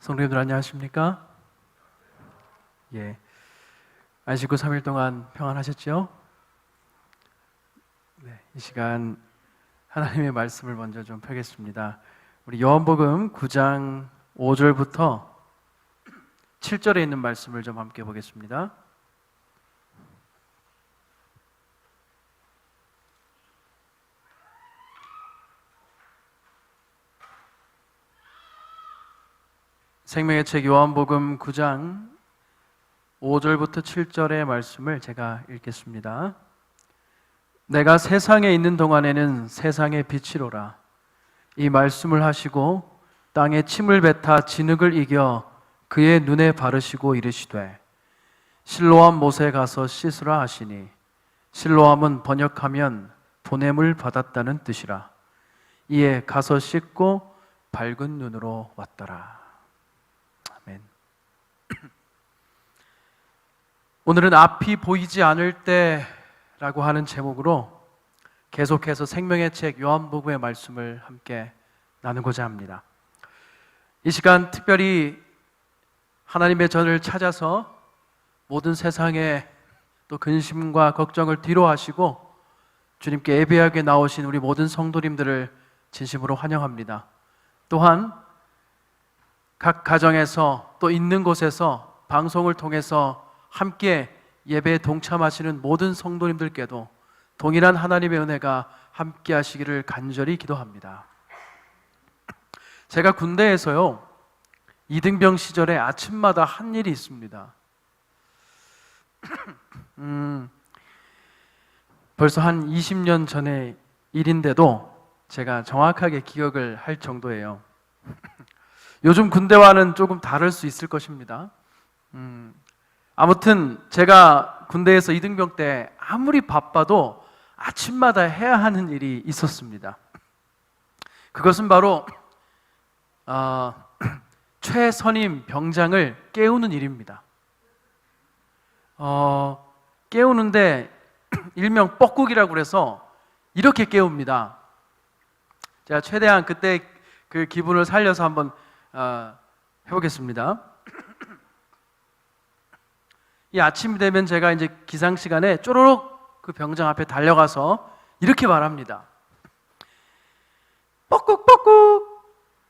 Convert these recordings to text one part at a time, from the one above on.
성도님들 안녕하십니까? 예, 안식구 3일 동안 평안하셨죠? 네, 이 시간 하나님의 말씀을 먼저 좀 펴겠습니다. 우리 요한복음 9장 5절부터 7절에 있는 말씀을 좀 함께 보겠습니다. 생명의 책 요한복음 9장 5절부터 7절의 말씀을 제가 읽겠습니다. 내가 세상에 있는 동안에는 세상의 빛이로라. 이 말씀을 하시고 땅에 침을 뱉아 진흙을 이겨 그의 눈에 바르시고 이르시되 실로암 못에 가서 씻으라 하시니 실로암은 번역하면 보냄을 받았다는 뜻이라. 이에 가서 씻고 밝은 눈으로 왔더라. 아멘. 오늘은 앞이 보이지 않을 때라고 하는 제목으로 계속해서 생명의 책 요한복음의 말씀을 함께 나누고자 합니다. 이 시간 특별히 하나님의 전을 찾아서 모든 세상의 또 근심과 걱정을 뒤로 하시고 주님께 예배하게 나오신 우리 모든 성도님들을 진심으로 환영합니다. 또한 각 가정에서 또 있는 곳에서 방송을 통해서 함께 예배에 동참하시는 모든 성도님들께도 동일한 하나님의 은혜가 함께 하시기를 간절히 기도합니다. 제가 군대에서요, 이등병 시절에 아침마다 한 일이 있습니다. 벌써 한 20년 전의 일인데도 제가 정확하게 기억을 할 정도예요. 요즘 군대와는 조금 다를 수 있을 것입니다. 아무튼 제가 군대에서 이등병 때 아무리 바빠도 아침마다 해야 하는 일이 있었습니다. 그것은 바로 최선임 병장을 깨우는 일입니다. 깨우는데 일명 뻐꾹이라고 그래서 이렇게 깨웁니다. 제가 최대한 그때 그 기분을 살려서 한번 해보겠습니다. 이 아침이 되면 제가 이제 기상 시간에 쪼르륵 그 병장 앞에 달려가서 이렇게 말합니다. 뻐꾹 뻐꾹,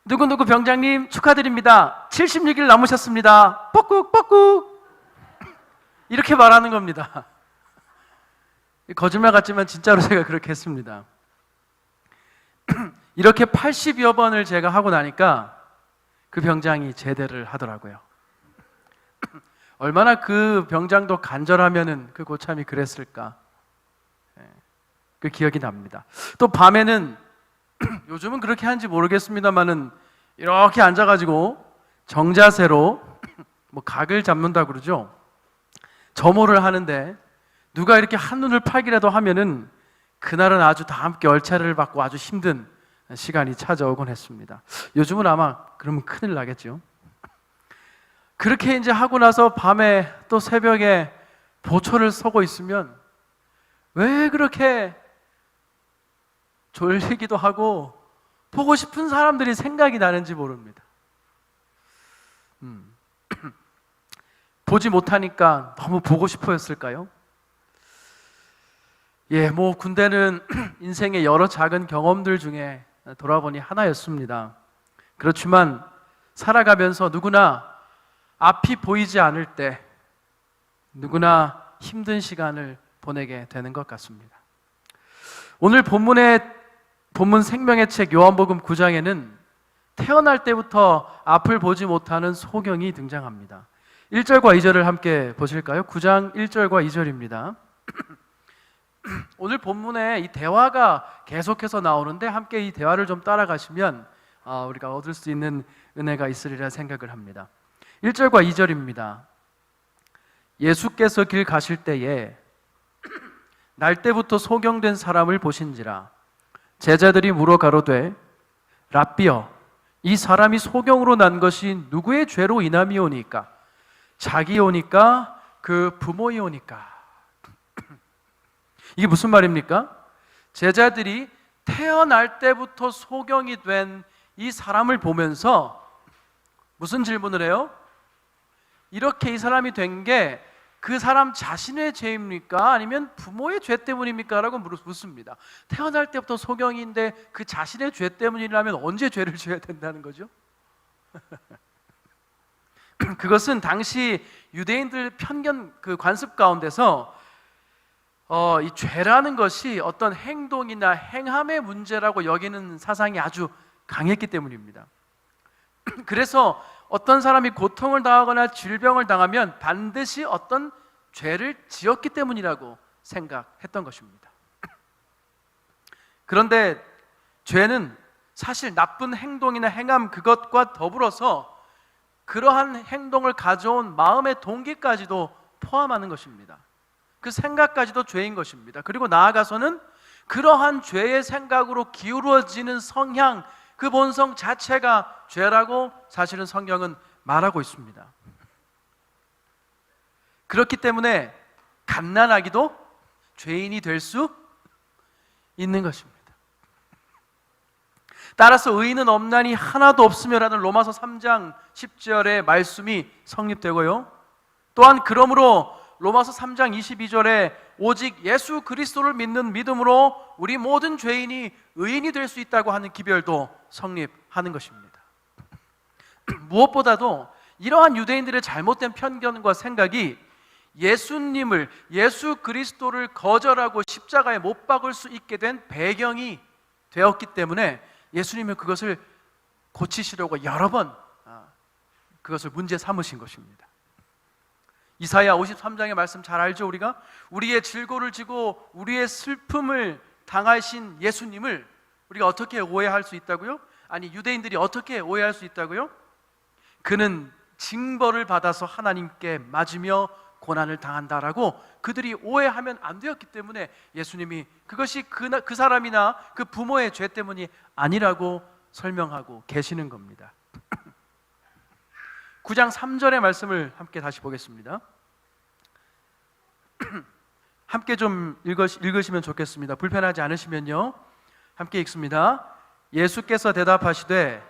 누구누구 병장님 축하드립니다. 76일 남으셨습니다. 뻐꾹 뻐꾹, 이렇게 말하는 겁니다. 거짓말 같지만 진짜로 제가 그렇게 했습니다. 이렇게 80여 번을 제가 하고 나니까 그 병장이 제대를 하더라고요. 얼마나 그 병장도 간절하면은 그 고참이 그랬을까, 그 기억이 납니다. 또 밤에는 요즘은 그렇게 하는지 모르겠습니다만은 이렇게 앉아가지고 정자세로 뭐 각을 잡는다고 그러죠. 점호를 하는데 누가 이렇게 한눈을 팔기라도 하면은 그날은 아주 다 함께 얼차례를 받고 아주 힘든 시간이 찾아오곤 했습니다. 요즘은 아마 그러면 큰일 나겠죠. 그렇게 이제 하고 나서 밤에 또 새벽에 보초를 서고 있으면 왜 그렇게 졸리기도 하고 보고 싶은 사람들이 생각이 나는지 모릅니다. 보지 못하니까 너무 보고 싶어였을까요? 뭐 군대는 인생의 여러 작은 경험들 중에 돌아보니 하나였습니다. 그렇지만 살아가면서 누구나 앞이 보이지 않을 때 누구나 힘든 시간을 보내게 되는 것 같습니다. 오늘 본문 생명의 책 요한복음 9장에는 태어날 때부터 앞을 보지 못하는 소경이 등장합니다. 1절과 2절을 함께 보실까요? 9장 1절과 2절입니다. 오늘 본문에 이 대화가 계속해서 나오는데 함께 이 대화를 좀 따라가시면 우리가 얻을 수 있는 은혜가 있으리라 생각을 합니다. 1절과 2절입니다. 예수께서 길 가실 때에 날 때부터 소경된 사람을 보신지라. 제자들이 물어 가로되 랍비여, 이 사람이 소경으로 난 것이 누구의 죄로 인함이오니까? 자기오니까 그 부모이오니까? 이게 무슨 말입니까? 제자들이 태어날 때부터 소경이 된 이 사람을 보면서 무슨 질문을 해요? 이렇게 이 사람이 된 게 그 사람 자신의 죄입니까? 아니면 부모의 죄 때문입니까? 라고 묻습니다. 태어날 때부터 소경인데 그 자신의 죄 때문이라면 언제 죄를 져야 된다는 거죠? 그것은 당시 유대인들 편견 그 관습 가운데서 이 죄라는 것이 어떤 행동이나 행함의 문제라고 여기는 사상이 아주 강했기 때문입니다. 그래서 어떤 사람이 고통을 당하거나 질병을 당하면 반드시 어떤 죄를 지었기 때문이라고 생각했던 것입니다. 그런데 죄는 사실 나쁜 행동이나 행함 그것과 더불어서 그러한 행동을 가져온 마음의 동기까지도 포함하는 것입니다. 그 생각까지도 죄인 것입니다. 그리고 나아가서는 그러한 죄의 생각으로 기울어지는 성향, 그 본성 자체가 죄라고 사실은 성경은 말하고 있습니다. 그렇기 때문에 갓난아기도 죄인이 될 수 있는 것입니다. 따라서 의인은 없나니 하나도 없으며라는 로마서 3장 10절의 말씀이 성립되고요. 또한 그러므로 로마서 3장 22절에 오직 예수 그리스도를 믿는 믿음으로 우리 모든 죄인이 의인이 될 수 있다고 하는 기별도 성립하는 것입니다. 무엇보다도 이러한 유대인들의 잘못된 편견과 생각이 예수님을, 예수 그리스도를 거절하고 십자가에 못 박을 수 있게 된 배경이 되었기 때문에 예수님은 그것을 고치시려고 여러 번 그것을 문제 삼으신 것입니다. 이사야 53장의 말씀 잘 알죠? 우리가 우리의 질고를 지고 우리의 슬픔을 당하신 예수님을 우리가 어떻게 오해할 수 있다고요? 아니, 유대인들이 어떻게 오해할 수 있다고요? 그는 징벌을 받아서 하나님께 맞으며 고난을 당한다라고 그들이 오해하면 안 되었기 때문에 예수님이 그것이 그 사람이나 그 부모의 죄 때문이 아니라고 설명하고 계시는 겁니다. 9장 3절의 말씀을 함께 다시 보겠습니다. 함께 좀 읽으시면 좋겠습니다. 불편하지 않으시면요 함께 읽습니다. 예수께서 대답하시되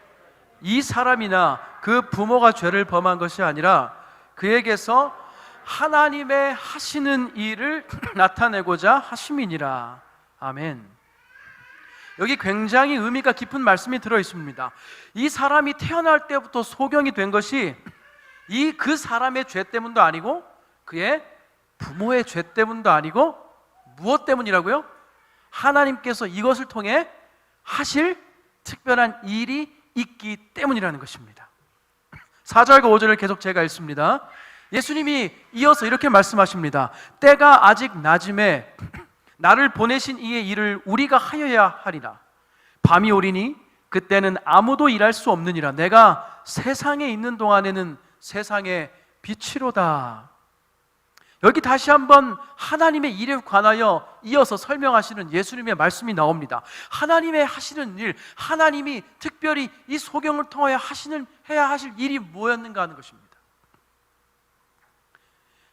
이 사람이나 그 부모가 죄를 범한 것이 아니라 그에게서 하나님의 하시는 일을 나타내고자 하심이니라. 아멘. 여기 굉장히 의미가 깊은 말씀이 들어 있습니다. 이 사람이 태어날 때부터 소경이 된 것이 그 사람의 죄 때문도 아니고 그의 부모의 죄 때문도 아니고 무엇 때문이라고요? 하나님께서 이것을 통해 하실 특별한 일이 있기 때문이라는 것입니다. 4절과 5절을 계속 제가 읽습니다. 예수님이 이어서 이렇게 말씀하십니다. 때가 아직 낮음에 나를 보내신 이의 일을 우리가 하여야 하리라. 밤이 오리니 그때는 아무도 일할 수 없느니라. 내가 세상에 있는 동안에는 세상의 빛이로다. 여기 다시 한번 하나님의 일에 관하여 이어서 설명하시는 예수님의 말씀이 나옵니다. 하나님의 하시는 일, 하나님이 특별히 이 소경을 통하여 해야 하실 일이 뭐였는가 하는 것입니다.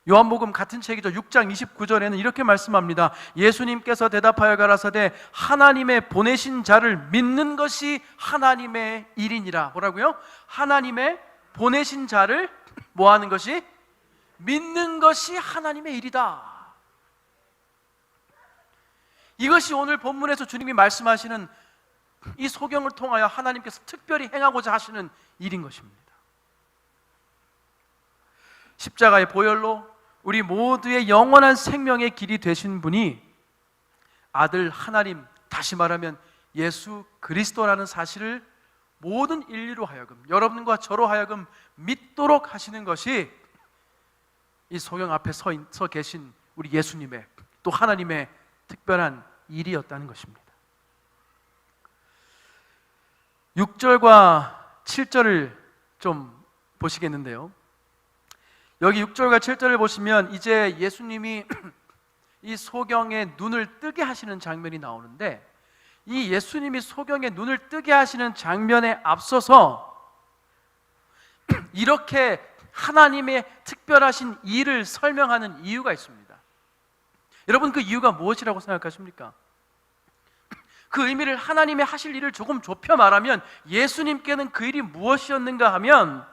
요한복음 같은 책이죠. 6장 29절에는 이렇게 말씀합니다. 예수님께서 대답하여 가라사대 하나님의 보내신 자를 믿는 것이 하나님의 일이니라. 뭐라고요? 하나님의 보내신 자를 뭐 하는 것이? 믿는 것이 하나님의 일이다. 이것이 오늘 본문에서 주님이 말씀하시는 이 소경을 통하여 하나님께서 특별히 행하고자 하시는 일인 것입니다. 십자가의 보혈로 우리 모두의 영원한 생명의 길이 되신 분이 아들 하나님, 다시 말하면 예수 그리스도라는 사실을 모든 인류로 하여금, 여러분과 저로 하여금 믿도록 하시는 것이 이 소경 앞에 서 계신 우리 예수님의, 또 하나님의 특별한 일이었다는 것입니다. 6절과 7절을 좀 보시겠는데요, 여기 6절과 7절을 보시면 이제 예수님이 이 소경의 눈을 뜨게 하시는 장면이 나오는데, 이 예수님이 소경의 눈을 뜨게 하시는 장면에 앞서서 이렇게 하나님의 특별하신 일을 설명하는 이유가 있습니다. 여러분, 그 이유가 무엇이라고 생각하십니까? 그 의미를, 하나님의 하실 일을 조금 좁혀 말하면 예수님께는 그 일이 무엇이었는가 하면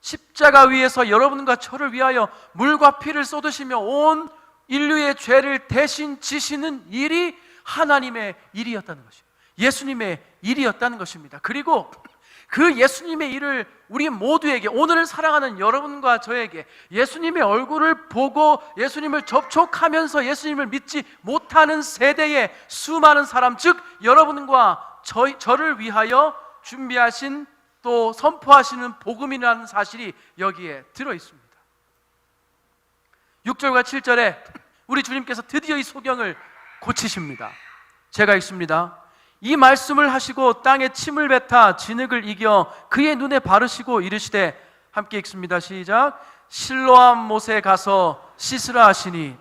십자가 위에서 여러분과 저를 위하여 물과 피를 쏟으시며 온 인류의 죄를 대신 지시는 일이 하나님의 일이었다는 것이에요. 예수님의 일이었다는 것입니다. 그리고 그 예수님의 일을 우리 모두에게, 오늘을 사랑하는 여러분과 저에게 예수님의 얼굴을 보고 예수님을 접촉하면서 예수님을 믿지 못하는 세대의 수많은 사람, 즉 여러분과 저를 위하여 준비하신 또 선포하시는 복음이라는 사실이 여기에 들어있습니다. 6절과 7절에 우리 주님께서 드디어 이 소경을 고치십니다. 제가 읽습니다. 이 말씀을 하시고 땅에 침을 뱉어 진흙을 이겨 그의 눈에 바르시고 이르시되, 함께 읽습니다. 시작. 실로암 못에 가서 씻으라 하시니,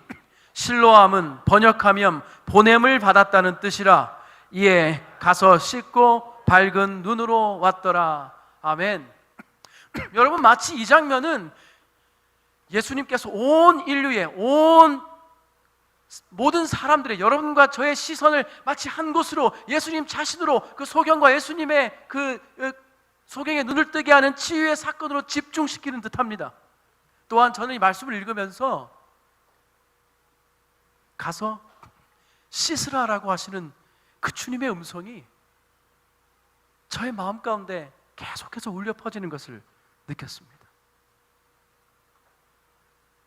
실로암은 번역하면 보냄을 받았다는 뜻이라. 이에 가서 씻고 밝은 눈으로 왔더라. 아멘. 여러분, 마치 이 장면은 예수님께서 온 인류의, 온 모든 사람들의, 여러분과 저의 시선을 마치 한 곳으로, 예수님 자신으로 그 소경과 예수님의 그 소경의 눈을 뜨게 하는 치유의 사건으로 집중시키는 듯합니다. 또한 저는 이 말씀을 읽으면서 가서 씻으라라고 하시는 그 주님의 음성이 저의 마음 가운데 계속해서 울려 퍼지는 것을 느꼈습니다.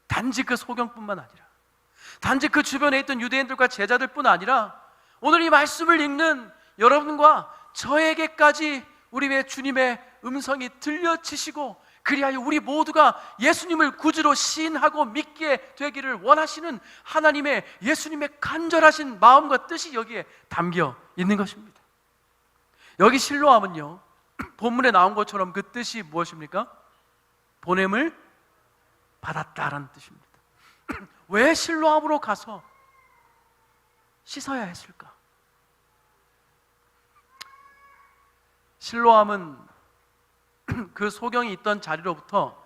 단지 그 소경뿐만 아니라, 단지 그 주변에 있던 유대인들과 제자들뿐 아니라 오늘 이 말씀을 읽는 여러분과 저에게까지 우리의 주님의 음성이 들려지시고, 그리하여 우리 모두가 예수님을 구주로 시인하고 믿게 되기를 원하시는 하나님의, 예수님의 간절하신 마음과 뜻이 여기에 담겨 있는 것입니다. 여기 실로암은요, 본문에 나온 것처럼 그 뜻이 무엇입니까? 보냄을 받았다라는 뜻입니다. 왜 실로암으로 가서 씻어야 했을까? 실로암은 그 소경이 있던 자리로부터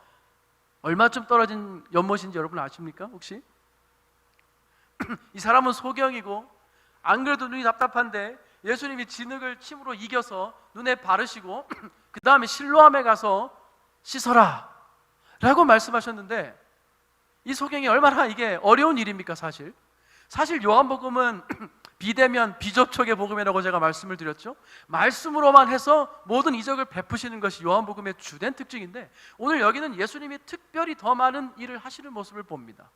얼마쯤 떨어진 연못인지 여러분 아십니까? 혹시? 이 사람은 소경이고 안 그래도 눈이 답답한데 예수님이 진흙을 침으로 이겨서 눈에 바르시고 그 다음에 실로암에 가서 씻어라 라고 말씀하셨는데, 이 소경이 얼마나 이게 어려운 일입니까? 사실 요한복음은 비대면 비접촉의 복음이라고 제가 말씀을 드렸죠. 말씀으로만 해서 모든 이적을 베푸시는 것이 요한복음의 주된 특징인데, 오늘 여기는 예수님이 특별히 더 많은 일을 하시는 모습을 봅니다.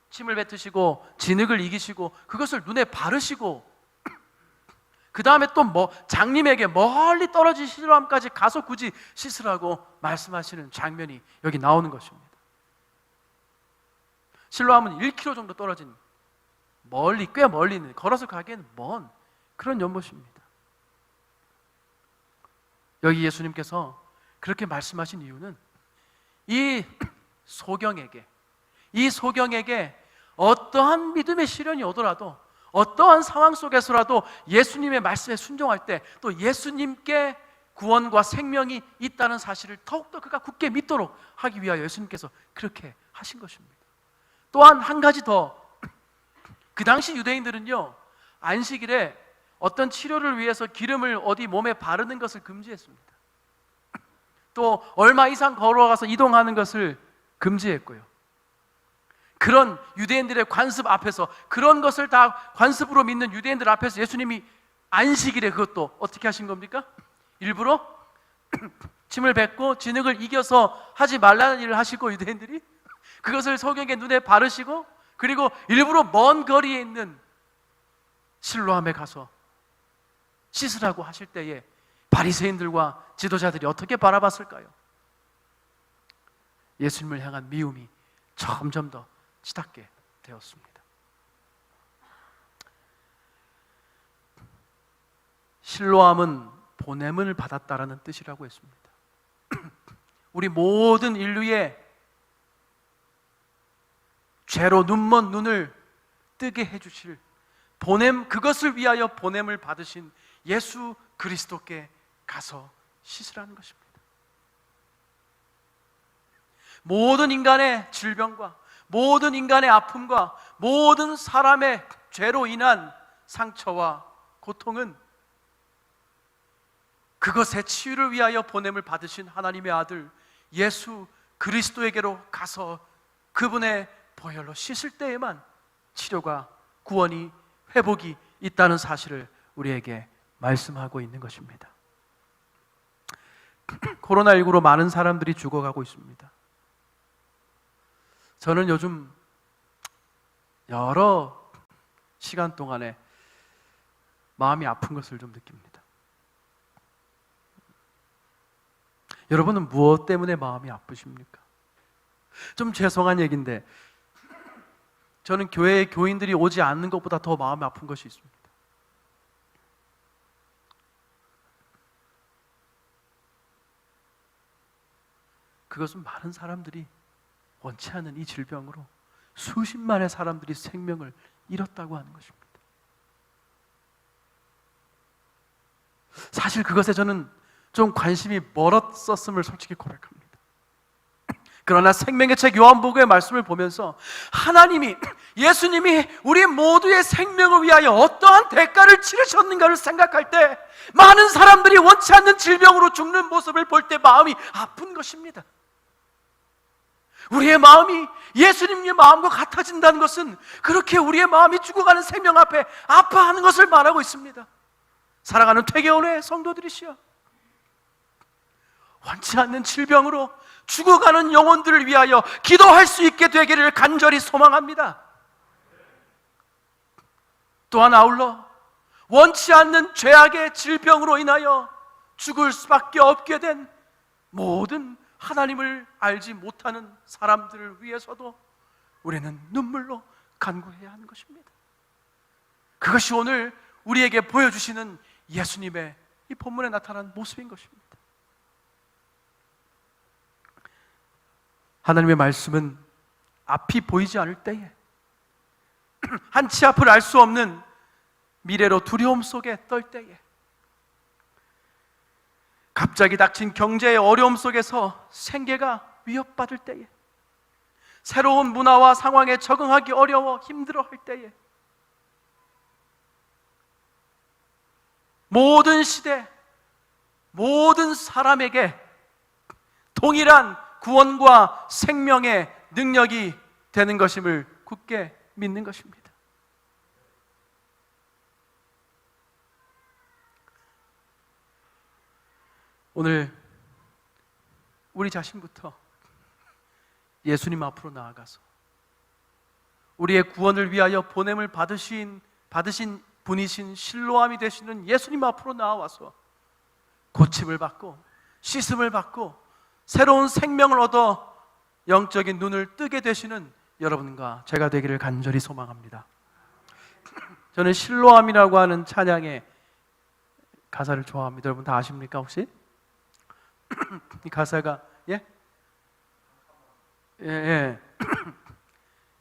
침을 뱉으시고 진흙을 이기시고 그것을 눈에 바르시고, 그 다음에 또 장님에게 멀리 떨어진 실로암까지 가서 굳이 씻으라고 말씀하시는 장면이 여기 나오는 것입니다. 실로암은 1km 정도 떨어진, 꽤 멀리 있는, 걸어서 가기에는 먼 그런 연못입니다. 여기 예수님께서 그렇게 말씀하신 이유는 이 소경에게 어떠한 믿음의 시련이 오더라도, 어떠한 상황 속에서라도 예수님의 말씀에 순종할 때 또 예수님께 구원과 생명이 있다는 사실을 더욱더 그가 굳게 믿도록 하기 위하여 예수님께서 그렇게 하신 것입니다. 또한 한 가지 더, 그 당시 유대인들은요, 안식일에 어떤 치료를 위해서 기름을 어디 몸에 바르는 것을 금지했습니다. 또 얼마 이상 걸어가서 이동하는 것을 금지했고요. 그런 유대인들의 관습 앞에서, 그런 것을 다 관습으로 믿는 유대인들 앞에서 예수님이 안식일에 그것도 어떻게 하신 겁니까? 일부러 침을 뱉고 진흙을 이겨서 하지 말라는 일을 하시고, 유대인들이 그것을 소경의 눈에 바르시고, 그리고 일부러 먼 거리에 있는 실로암에 가서 씻으라고 하실 때에 바리새인들과 지도자들이 어떻게 바라봤을까요? 예수님을 향한 미움이 점점 더 치닫게 되었습니다. 실로암은 보냄을 받았다라는 뜻이라고 했습니다. 우리 모든 인류의 죄로 눈먼 눈을 뜨게 해주실 보냄, 그것을 위하여 보냄을 받으신 예수 그리스도께 가서 씻으라는 것입니다. 모든 인간의 질병과 모든 인간의 아픔과 모든 사람의 죄로 인한 상처와 고통은 그것의 치유를 위하여 보냄을 받으신 하나님의 아들 예수 그리스도에게로 가서 그분의 보혈로 씻을 때에만 치료가, 구원이, 회복이 있다는 사실을 우리에게 말씀하고 있는 것입니다. 코로나19로 많은 사람들이 죽어가고 있습니다. 저는 요즘 여러 시간 동안에 마음이 아픈 것을 좀 느낍니다. 여러분은 무엇 때문에 마음이 아프십니까? 좀 죄송한 얘기인데 저는 교회에 교인들이 오지 않는 것보다 더 마음이 아픈 것이 있습니다. 그것은 많은 사람들이 원치 않는 이 질병으로 수십만의 사람들이 생명을 잃었다고 하는 것입니다. 사실 그것에 저는 좀 관심이 멀었었음을 솔직히 고백합니다. 그러나 생명의 책 요한복음의 말씀을 보면서 하나님이, 예수님이 우리 모두의 생명을 위하여 어떠한 대가를 치르셨는가를 생각할 때 많은 사람들이 원치 않는 질병으로 죽는 모습을 볼 때 마음이 아픈 것입니다. 우리의 마음이 예수님의 마음과 같아진다는 것은 그렇게 우리의 마음이 죽어가는 생명 앞에 아파하는 것을 말하고 있습니다. 사랑하는 퇴계원의 성도들이시여, 원치 않는 질병으로 죽어가는 영혼들을 위하여 기도할 수 있게 되기를 간절히 소망합니다. 또한 아울러 원치 않는 죄악의 질병으로 인하여 죽을 수밖에 없게 된 모든 하나님을 알지 못하는 사람들을 위해서도 우리는 눈물로 간구해야 하는 것입니다. 그것이 오늘 우리에게 보여주시는 예수님의 이 본문에 나타난 모습인 것입니다. 하나님의 말씀은 앞이 보이지 않을 때에, 한치 앞을 알 수 없는 미래로 두려움 속에 떨 때에, 갑자기 닥친 경제의 어려움 속에서 생계가 위협받을 때에, 새로운 문화와 상황에 적응하기 어려워 힘들어할 때에, 모든 시대, 모든 사람에게 동일한 구원과 생명의 능력이 되는 것임을 굳게 믿는 것입니다. 오늘 우리 자신부터 예수님 앞으로 나아가서 우리의 구원을 위하여 보냄을 받으신 분이신 실로암이 되시는 예수님 앞으로 나와서 고침을 받고 씻음을 받고 새로운 생명을 얻어 영적인 눈을 뜨게 되시는 여러분과 제가 되기를 간절히 소망합니다. 저는 실로암이라고 하는 찬양의 가사를 좋아합니다. 여러분 다 아십니까 혹시? 이 가사가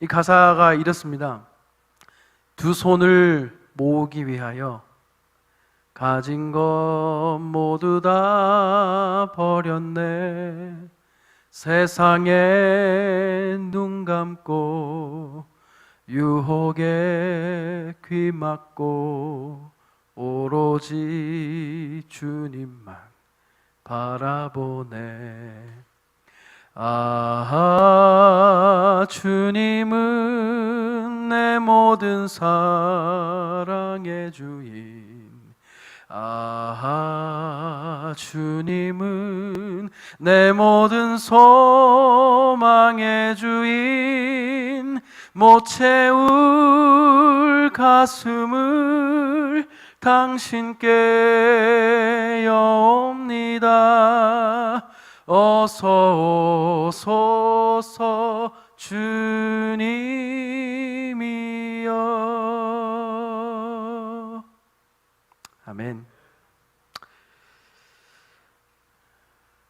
이 가사가 이렇습니다. 두 손을 모으기 위하여 가진 것 모두 다 버렸네. 세상에 눈 감고 유혹에 귀 막고 오로지 주님만 바라보네. 아, 주님은 내 모든 사랑의 주인. 아, 주님은 내 모든 소망의 주인. 못 채울 가슴을 당신께 여옵니다. 어서 오소서 주님이여. 아멘.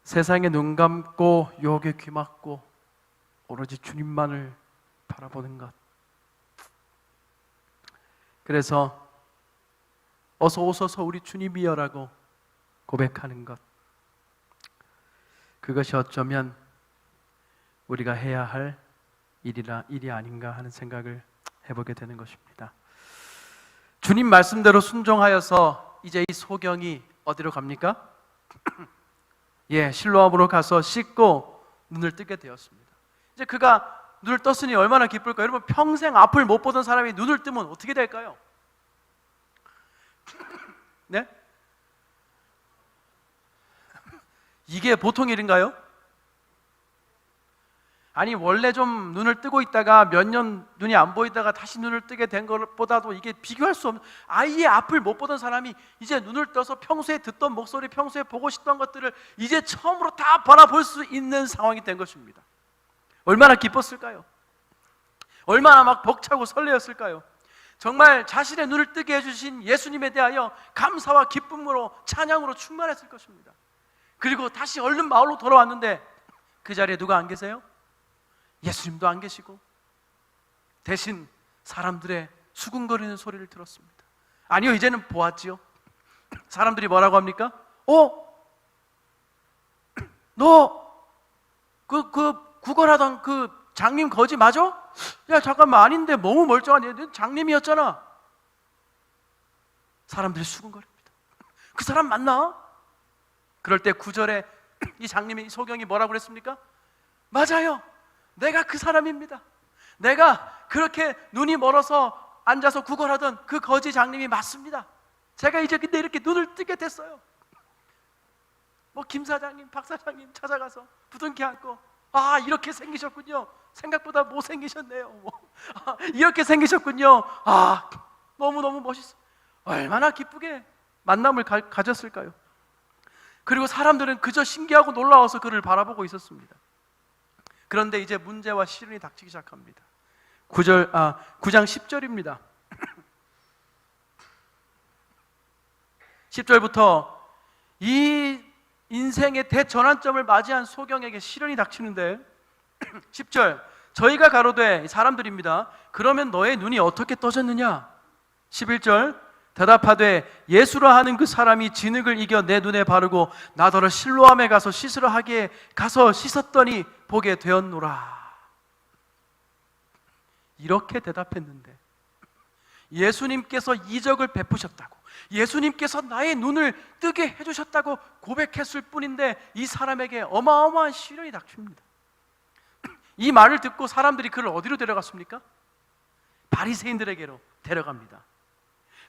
세상에 눈 감고 유혹에 귀 막고 오로지 주님만을 바라보는 것, 그래서 어서 오소서 우리 주님이여라고 고백하는 것, 그것이 어쩌면 우리가 해야 할 일이 아닌가 하는 생각을 해보게 되는 것입니다. 주님 말씀대로 순종하여서 이제 이 소경이 어디로 갑니까? 실로암으로 가서 씻고 눈을 뜨게 되었습니다. 이제 그가 눈을 떴으니 얼마나 기쁠까요? 여러분, 평생 앞을 못 보던 사람이 눈을 뜨면 어떻게 될까요? 네? 이게 보통 일인가요? 아니, 원래 좀 눈을 뜨고 있다가 몇 년 눈이 안 보이다가 다시 눈을 뜨게 된 것보다도 이게 비교할 수 없는, 아예 앞을 못 보던 사람이 이제 눈을 떠서 평소에 듣던 목소리, 평소에 보고 싶던 것들을 이제 처음으로 다 바라볼 수 있는 상황이 된 것입니다. 얼마나 기뻤을까요? 얼마나 막 벅차고 설레었을까요? 정말 자신의 눈을 뜨게 해주신 예수님에 대하여 감사와 기쁨으로, 찬양으로 충만했을 것입니다. 그리고 다시 얼른 마을로 돌아왔는데 그 자리에 누가 안 계세요? 예수님도 안 계시고, 대신 사람들의 수군거리는 소리를 들었습니다. 아니요, 이제는 보았지요. 사람들이 뭐라고 합니까? 너 구걸하던 그 장님 거지 맞아? 야, 잠깐만, 아닌데 너무 멀쩡한 얘, 장님이었잖아. 사람들이 수군거립니다. 그 사람 맞나? 그럴 때 9절에 이 장님이, 소경이 뭐라고 그랬습니까? 맞아요, 내가 그 사람입니다. 내가 그렇게 눈이 멀어서 앉아서 구걸하던 그 거지 장님이 맞습니다. 제가 이제 근데 이렇게 눈을 뜨게 됐어요. 김 사장님, 박 사장님 찾아가서 부둥켜 안고, 아, 이렇게 생기셨군요. 생각보다 못생기셨네요. 이렇게 생기셨군요. 아, 너무너무 멋있어. 얼마나 기쁘게 만남을 가졌을까요? 그리고 사람들은 그저 신기하고 놀라워서 그를 바라보고 있었습니다. 그런데 이제 문제와 시련이 닥치기 시작합니다. 9장 10절입니다. 10절부터 이 인생의 대전환점을 맞이한 소경에게 시련이 닥치는데 10절, 저희가 가로되, 사람들입니다. 그러면 너의 눈이 어떻게 떠졌느냐? 11절, 대답하되 예수라 하는 그 사람이 진흙을 이겨 내 눈에 바르고 나더러 실로암에 가서 씻으러 하기에 가서 씻었더니 보게 되었노라. 이렇게 대답했는데 예수님께서 이적을 베푸셨다고, 예수님께서 나의 눈을 뜨게 해주셨다고 고백했을 뿐인데 이 사람에게 어마어마한 시련이 닥칩니다. 이 말을 듣고 사람들이 그를 어디로 데려갔습니까? 바리새인들에게로 데려갑니다.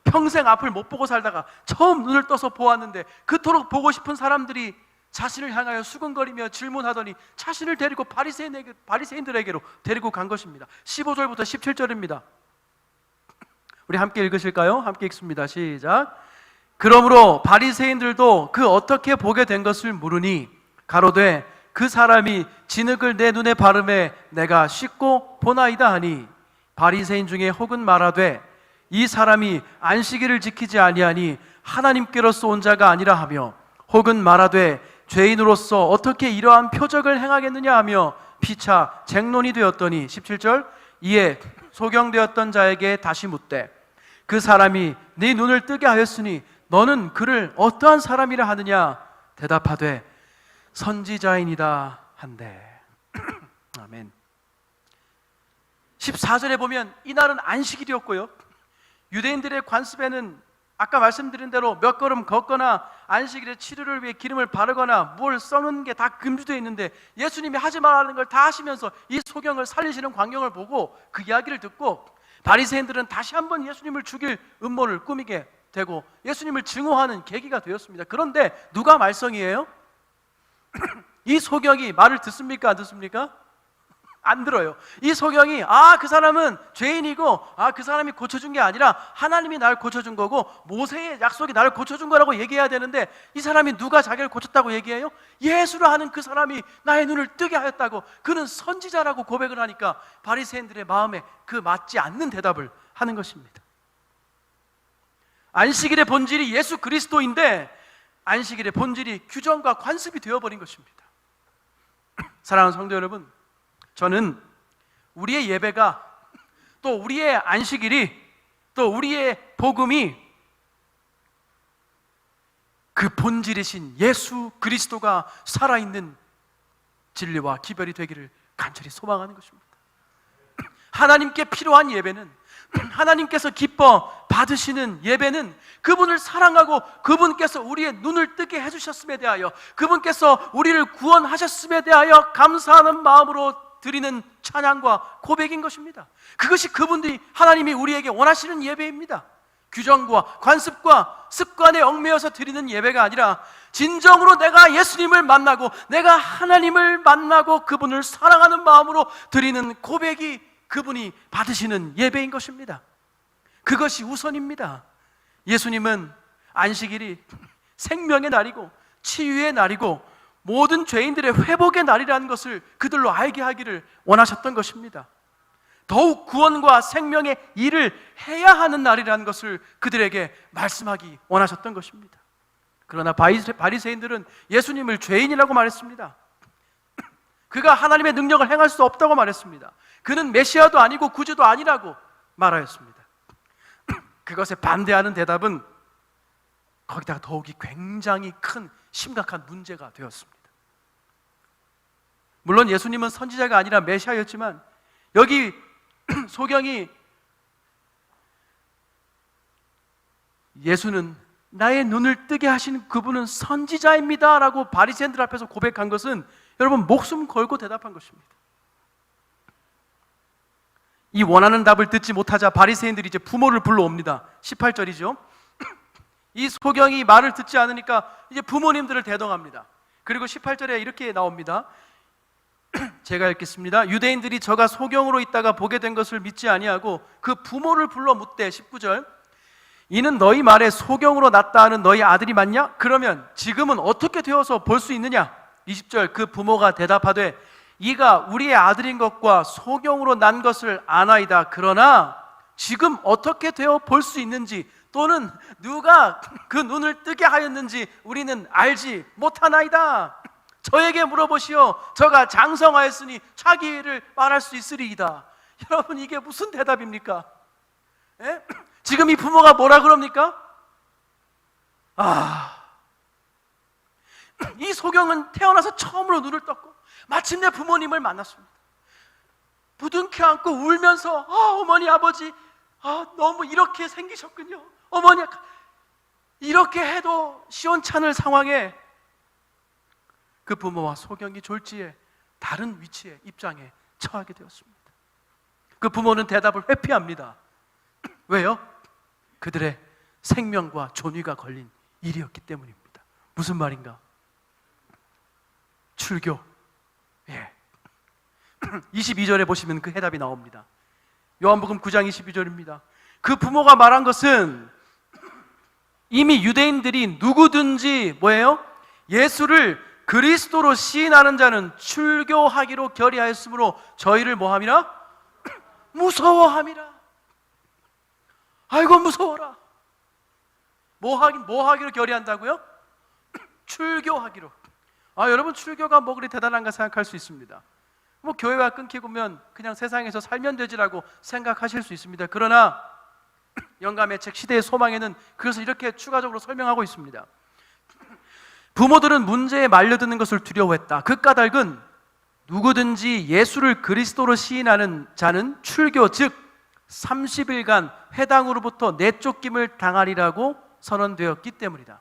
평생 앞을 못 보고 살다가 처음 눈을 떠서 보았는데 그토록 보고 싶은 사람들이 자신을 향하여 수근거리며 질문하더니 자신을 데리고 바리새인들에게로 데리고 간 것입니다. 15절부터 17절입니다. 우리 함께 읽으실까요? 함께 읽습니다. 시작. 그러므로 바리새인들도 그 어떻게 보게 된 것을 물으니 가로되 그 사람이 진흙을 내 눈에 바르매 내가 씻고 보나이다 하니, 바리새인 중에 혹은 말하되 이 사람이 안식일을 지키지 아니하니 하나님께로서 온 자가 아니라 하며, 혹은 말하되 죄인으로서 어떻게 이러한 표적을 행하겠느냐 하며 피차 쟁론이 되었더니 17절, 이에 소경되었던 자에게 다시 묻되 그 사람이 네 눈을 뜨게 하였으니 너는 그를 어떠한 사람이라 하느냐? 대답하되 선지자이니이다 한대. 아멘. 14절에 보면 이날은 안식일이었고요, 유대인들의 관습에는 아까 말씀드린 대로 몇 걸음 걷거나 안식일에 치료를 위해 기름을 바르거나 뭘 썩는 게 다 금지되어 있는데 예수님이 하지 말라는 걸 다 하시면서 이 소경을 살리시는 광경을 보고 그 이야기를 듣고 바리새인들은 다시 한번 예수님을 죽일 음모를 꾸미게 되고 예수님을 증오하는 계기가 되었습니다. 그런데 누가 말썽이에요? 이 소경이 말을 듣습니까? 안 듣습니까? 안 들어요. 이 소경이 그 사람은 죄인이고 그 사람이 고쳐준 게 아니라 하나님이 나를 고쳐준 거고 모세의 약속이 나를 고쳐준 거라고 얘기해야 되는데 이 사람이 누가 자기를 고쳤다고 얘기해요? 예수라 하는 그 사람이 나의 눈을 뜨게 하였다고, 그는 선지자라고 고백을 하니까 바리새인들의 마음에 그 맞지 않는 대답을 하는 것입니다. 안식일의 본질이 예수 그리스도인데 안식일의 본질이 규정과 관습이 되어버린 것입니다. 사랑하는 성도 여러분, 저는 우리의 예배가, 또 우리의 안식일이, 또 우리의 복음이 그 본질이신 예수 그리스도가 살아있는 진리와 기별이 되기를 간절히 소망하는 것입니다. 하나님께 필요한 예배는 하나님께서 기뻐 받으시는 예배는 그분을 사랑하고 그분께서 우리의 눈을 뜨게 해주셨음에 대하여, 그분께서 우리를 구원하셨음에 대하여 감사하는 마음으로 드리는 찬양과 고백인 것입니다. 그것이 그분들이, 하나님이 우리에게 원하시는 예배입니다. 규정과 관습과 습관에 얽매여서 드리는 예배가 아니라 진정으로 내가 예수님을 만나고 내가 하나님을 만나고 그분을 사랑하는 마음으로 드리는 고백이 그분이 받으시는 예배인 것입니다. 그것이 우선입니다. 예수님은 안식일이 생명의 날이고 치유의 날이고 모든 죄인들의 회복의 날이라는 것을 그들로 알게 하기를 원하셨던 것입니다. 더욱 구원과 생명의 일을 해야 하는 날이라는 것을 그들에게 말씀하기 원하셨던 것입니다. 그러나 바리새인들은 예수님을 죄인이라고 말했습니다. 그가 하나님의 능력을 행할 수 없다고 말했습니다. 그는 메시아도 아니고 구주도 아니라고 말하였습니다. 그것에 반대하는 대답은 거기다가 더욱이 굉장히 큰 심각한 문제가 되었습니다. 물론 예수님은 선지자가 아니라 메시아였지만 여기 소경이 예수는 나의 눈을 뜨게 하신 그분은 선지자입니다 라고 바리새인들 앞에서 고백한 것은 여러분 목숨 걸고 대답한 것입니다. 이 원하는 답을 듣지 못하자 바리새인들이 이제 부모를 불러옵니다. 18절이죠. 이 소경이 말을 듣지 않으니까 이제 부모님들을 대동합니다. 그리고 18절에 이렇게 나옵니다. 제가 읽겠습니다. 유대인들이 저가 소경으로 있다가 보게 된 것을 믿지 아니하고 그 부모를 불러 묻되 19절 이는 너희 말에 소경으로 났다 하는 너희 아들이 맞냐? 그러면 지금은 어떻게 되어서 볼 수 있느냐? 20절 그 부모가 대답하되 이가 우리의 아들인 것과 소경으로 난 것을 아나이다. 그러나 지금 어떻게 되어 볼 수 있는지 또는 누가 그 눈을 뜨게 하였는지 우리는 알지 못하나이다. 저에게 물어보시오. 저가 장성하였으니 차기를 말할 수 있으리이다. 여러분 이게 무슨 대답입니까? 에? 지금 이 부모가 뭐라 그럽니까? 이 소경은 태어나서 처음으로 눈을 떴고 마침내 부모님을 만났습니다. 부둥켜 안고 울면서 어머니 아버지 너무 이렇게 생기셨군요. 어머니 이렇게 해도 시원찮을 상황에 그 부모와 소경이 졸지에 다른 위치에 입장에 처하게 되었습니다. 그 부모는 대답을 회피합니다. 왜요? 그들의 생명과 존위가 걸린 일이었기 때문입니다. 무슨 말인가? 출교. 22절에 보시면 그 해답이 나옵니다. 요한복음 9장 22절입니다. 그 부모가 말한 것은 이미 유대인들이 누구든지 뭐예요? 예수를 그리스도로 시인하는 자는 출교하기로 결의하였으므로 저희를 뭐함이라? 무서워함이라. 아이고 무서워라. 뭐 하기로 결의한다고요? 출교하기로. 여러분 출교가 뭐 그리 대단한가 생각할 수 있습니다. 뭐 교회와 끊기고면 그냥 세상에서 살면 되지라고 생각하실 수 있습니다. 그러나 영감의 책 시대의 소망에는 그것을 이렇게 추가적으로 설명하고 있습니다. 부모들은 문제에 말려드는 것을 두려워했다. 그 까닭은 누구든지 예수를 그리스도로 시인하는 자는 출교 즉 30일간 회당으로부터 내쫓김을 당하리라고 선언되었기 때문이다.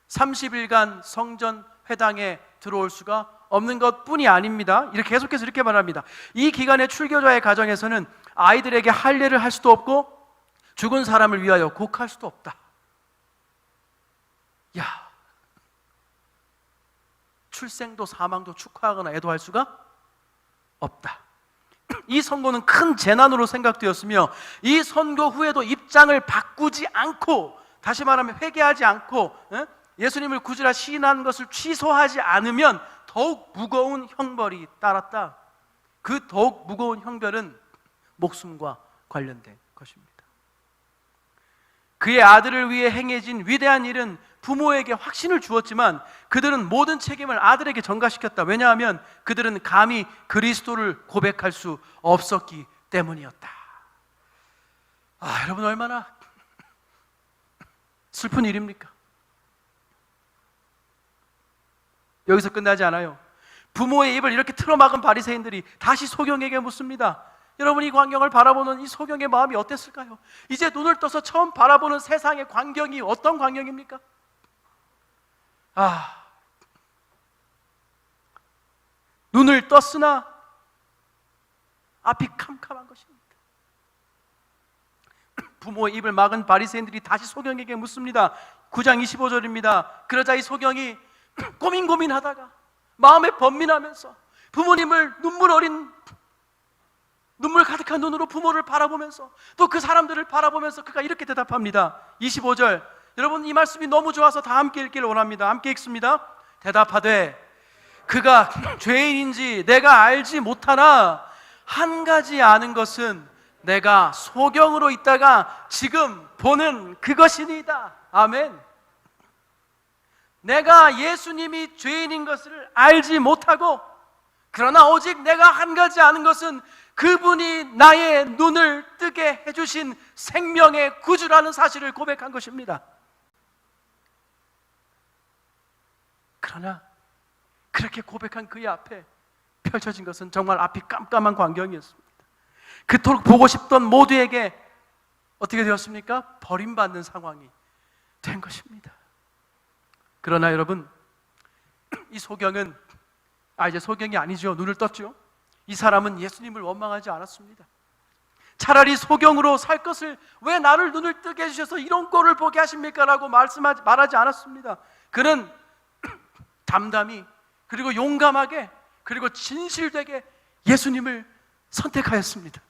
30일간 성전 회당에 들어올 수가 없는 것뿐이 아닙니다. 이렇게 계속해서 이렇게 말합니다. 이 기간에 출교자의 가정에서는 아이들에게 할례를 할 수도 없고 죽은 사람을 위하여 곡할 수도 없다. 출생도 사망도 축하하거나 애도할 수가 없다. 이 선고는 큰 재난으로 생각되었으며 이 선고 후에도 입장을 바꾸지 않고, 다시 말하면 회개하지 않고 예수님을 구주라 시인하는 것을 취소하지 않으면 더욱 무거운 형벌이 따랐다. 그 더욱 무거운 형벌은 목숨과 관련된 것입니다. 그의 아들을 위해 행해진 위대한 일은 부모에게 확신을 주었지만 그들은 모든 책임을 아들에게 전가시켰다. 왜냐하면 그들은 감히 그리스도를 고백할 수 없었기 때문이었다. 여러분 얼마나 슬픈 일입니까? 여기서 끝나지 않아요. 부모의 입을 이렇게 틀어막은 바리새인들이 다시 소경에게 묻습니다. 여러분, 이 광경을 바라보는 이 소경의 마음이 어땠을까요? 이제 눈을 떠서 처음 바라보는 세상의 광경이 어떤 광경입니까? 눈을 떴으나 앞이 캄캄한 것입니다. 부모의 입을 막은 바리새인들이 다시 소경에게 묻습니다. 9장 25절입니다. 그러자 이 소경이 고민하다가 마음에 번민하면서 부모님을 눈물 가득한 눈으로 부모를 바라보면서 또 그 사람들을 바라보면서 그가 이렇게 대답합니다. 25절, 여러분, 이 말씀이 너무 좋아서 다 함께 읽기를 원합니다. 함께 읽습니다. 대답하되 그가 죄인인지 내가 알지 못하나 한 가지 아는 것은 내가 소경으로 있다가 지금 보는 그것이니이다. 아멘. 내가 예수님이 죄인인 것을 알지 못하고, 그러나 오직 내가 한 가지 아는 것은 그분이 나의 눈을 뜨게 해주신 생명의 구주라는 사실을 고백한 것입니다. 그러나 그렇게 고백한 그의 앞에 펼쳐진 것은 정말 앞이 깜깜한 광경이었습니다. 그토록 보고 싶던 모두에게 어떻게 되었습니까? 버림받는 상황이 된 것입니다. 그러나 여러분, 이 소경은 이제 소경이 아니죠. 눈을 떴죠. 이 사람은 예수님을 원망하지 않았습니다. 차라리 소경으로 살 것을 왜 나를 눈을 뜨게 해주셔서 이런 꼴을 보게 하십니까? 라고 말하지 않았습니다. 그는 담담히, 그리고 용감하게, 그리고 진실되게 예수님을 선택하였습니다.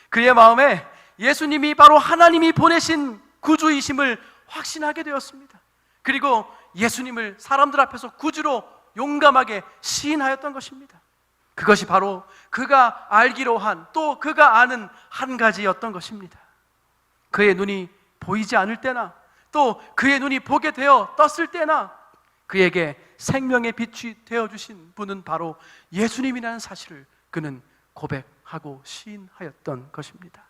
그의 마음에 예수님이 바로 하나님이 보내신 구주이심을 확신하게 되었습니다. 그리고 예수님을 사람들 앞에서 구주로 용감하게 시인하였던 것입니다. 그것이 바로 그가 알기로 한, 또 그가 아는 한 가지였던 것입니다. 그의 눈이 보이지 않을 때나, 또 그의 눈이 보게 되어 떴을 때나 그에게 생명의 빛이 되어주신 분은 바로 예수님이라는 사실을 그는 고백하고 시인하였던 것입니다.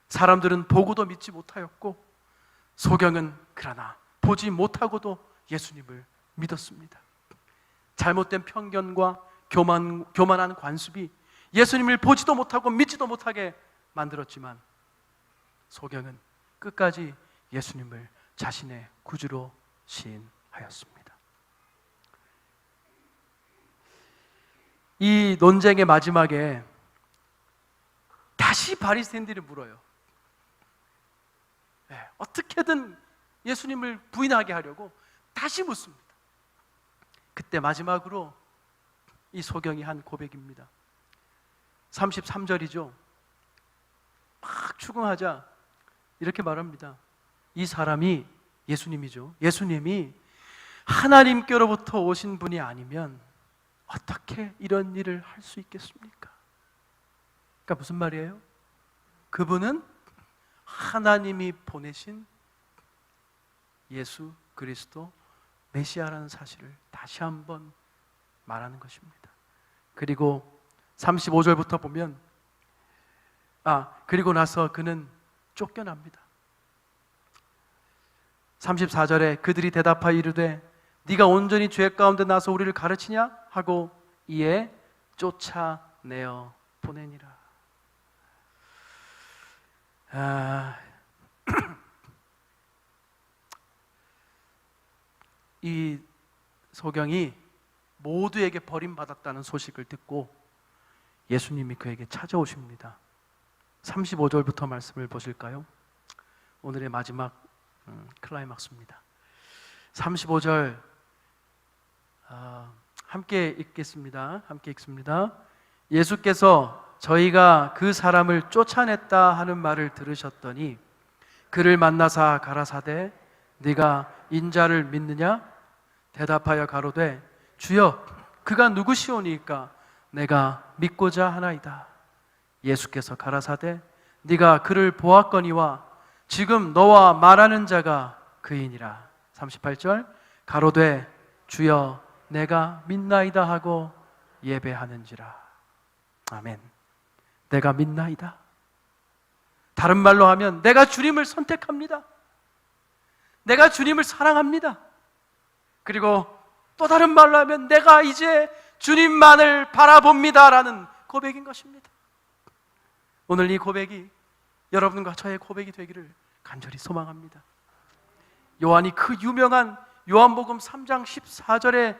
사람들은 보고도 믿지 못하였고, 소경은 그러나 보지 못하고도 예수님을 믿었습니다. 잘못된 편견과 교만한 관습이 예수님을 보지도 못하고 믿지도 못하게 만들었지만, 소경은 끝까지 예수님을 자신의 구주로 시인하였습니다. 이 논쟁의 마지막에 다시 바리새인들이 물어요. 어떻게든 예수님을 부인하게 하려고 다시 묻습니다. 그때 마지막으로 이 소경이 한 고백입니다. 33절이죠. 막 추궁하자 이렇게 말합니다. 이 사람이, 예수님이죠, 예수님이 하나님께로부터 오신 분이 아니면 어떻게 이런 일을 할 수 있겠습니까? 그러니까 무슨 말이에요? 그분은 하나님이 보내신 예수 그리스도 메시아라는 사실을 다시 한번 말하는 것입니다. 그리고 35절부터 보면 그리고 나서 그는 쫓겨납니다. 34절에 그들이 대답하여 이르되 네가 온전히 죄 가운데 나서 우리를 가르치냐 하고 이에 쫓아내어 보내니라. 이 소경이 모두에게 버림받았다는 소식을 듣고 예수님이 그에게 찾아오십니다. 35절부터 말씀을 보실까요? 오늘의 마지막 클라이막스입니다. 35절 함께 읽겠습니다. 함께 읽습니다. 예수께서 저희가 그 사람을 쫓아냈다 하는 말을 들으셨더니 그를 만나사 가라사대 네가 인자를 믿느냐? 대답하여 가로되 주여 그가 누구시오니까 내가 믿고자 하나이다. 예수께서 가라사대 네가 그를 보았거니와 지금 너와 말하는 자가 그이니라. 38절 가로되 주여 내가 믿나이다 하고 예배하는지라. 아멘. 내가 믿나이다. 다른 말로 하면 내가 주님을 선택합니다. 내가 주님을 사랑합니다. 그리고 또 다른 말로 하면 내가 이제 주님만을 바라봅니다 라는 고백인 것입니다. 오늘 이 고백이 여러분과 저의 고백이 되기를 간절히 소망합니다. 요한이 그 유명한 요한복음 3장 14절의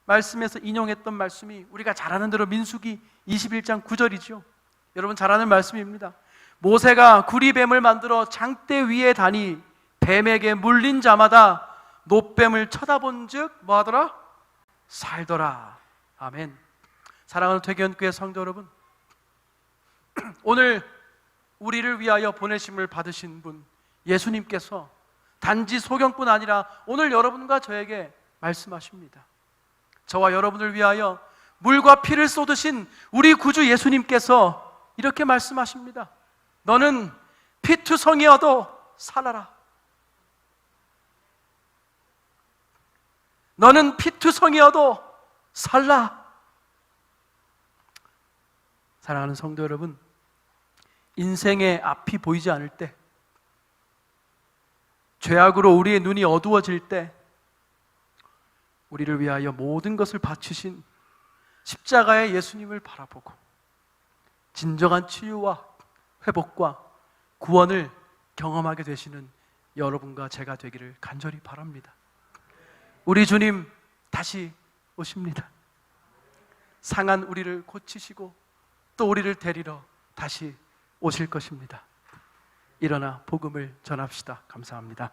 말씀에서 인용했던 말씀이 우리가 잘 아는 대로 민수기 21장 9절이죠. 여러분 잘 아는 말씀입니다. 모세가 구리뱀을 만들어 장대 위에 다니 뱀에게 물린 자마다 노뱀을 쳐다본 즉 뭐하더라? 살더라. 아멘. 사랑하는 퇴교연교회 성도 여러분, 오늘 우리를 위하여 보내심을 받으신 분 예수님께서 단지 소경뿐 아니라 오늘 여러분과 저에게 말씀하십니다. 저와 여러분을 위하여 물과 피를 쏟으신 우리 구주 예수님께서 이렇게 말씀하십니다. 너는 피투성이어도 살아라. 너는 피투성이어도 살라. 사랑하는 성도 여러분, 인생의 앞이 보이지 않을 때, 죄악으로 우리의 눈이 어두워질 때, 우리를 위하여 모든 것을 바치신 십자가의 예수님을 바라보고 진정한 치유와 회복과 구원을 경험하게 되시는 여러분과 제가 되기를 간절히 바랍니다. 우리 주님 다시 오십니다. 상한 우리를 고치시고 또 우리를 데리러 다시 오실 것입니다. 일어나 복음을 전합시다. 감사합니다.